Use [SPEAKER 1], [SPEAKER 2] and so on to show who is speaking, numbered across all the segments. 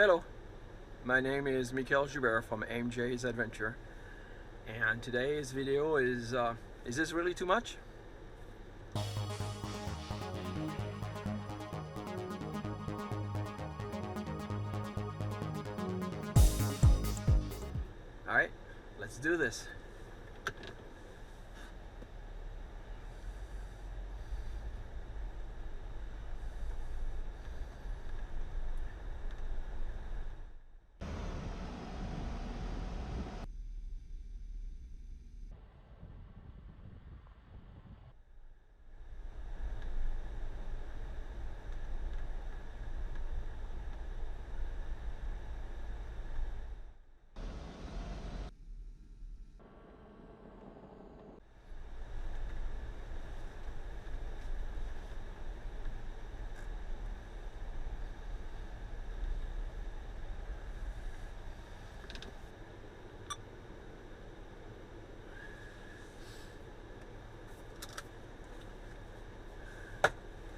[SPEAKER 1] Hello, my name is Michael Joubert from MJ's Adventure, and today's video is this really too much? Alright, let's do this.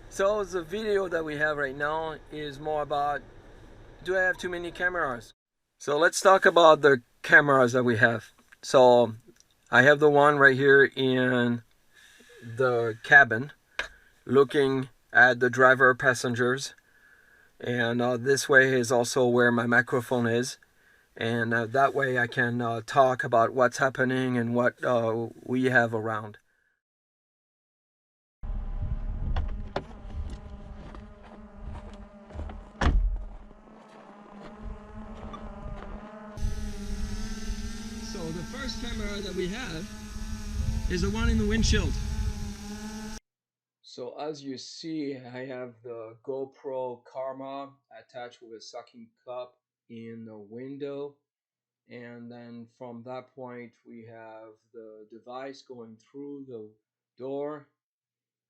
[SPEAKER 1] So the video that we have right now is more about, do I have too many cameras? So let's talk about the cameras that we have. So I have the one right here in the cabin looking at the driver passengers, and this way is also where my microphone is, and that way I can talk about what's happening and what we have around. So the first camera that we have is the one in the windshield. So as you see, I have the GoPro Karma attached with a sucking cup in the window, and then from that point we have the device going through the door,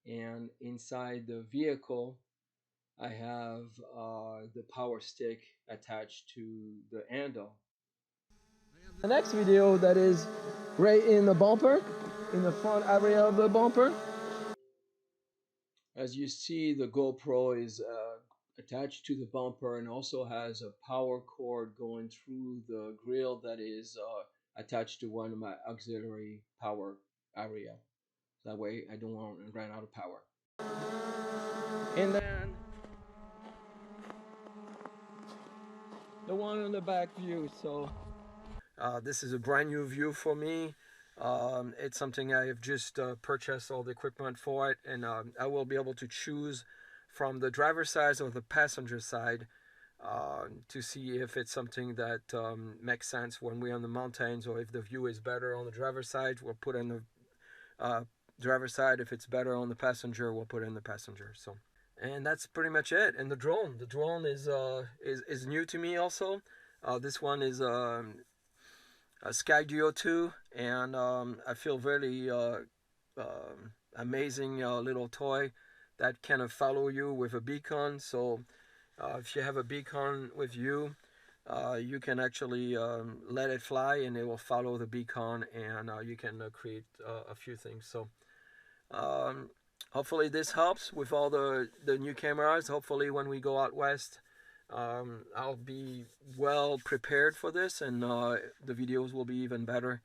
[SPEAKER 1] and inside the vehicle I have the power stick attached to the handle. The next video that is right in the bumper, in the front area of the bumper. As you see, the GoPro is attached to the bumper and also has a power cord going through the grill that is attached to one of my auxiliary power area. That way I don't want to run out of power. And then the one on the back view. So this is a brand new view for me. It's something I have just purchased all the equipment for it, and I will be able to choose from the driver's side or the passenger side to see if it's something that makes sense when we're on the mountains, or if the view is better on the driver's side, we'll put it in the driver's side. If it's better on the passenger, we'll put it in the passenger. So, and that's pretty much it. And the drone is new to me also. This one is a Skydio2, and I feel very amazing little toy that can follow you with a beacon. So if you have a beacon with you, you can actually let it fly and it will follow the beacon, and you can create a few things. So hopefully this helps with all the new cameras. Hopefully when we go out west, I'll be well prepared for this, and the videos will be even better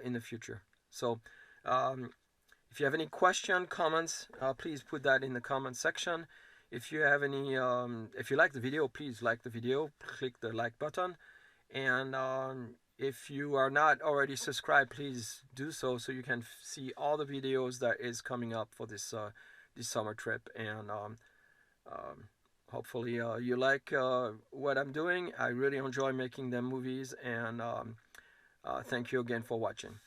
[SPEAKER 1] in the future. So if you have any question, comments, please put that in the comment section. If you have any, if you like the video, please like the video, click the like button, and if you are not already subscribed, please do so you can see all the videos that is coming up for this this summer trip. And hopefully you like what I'm doing. I really enjoy making them movies, and thank you again for watching.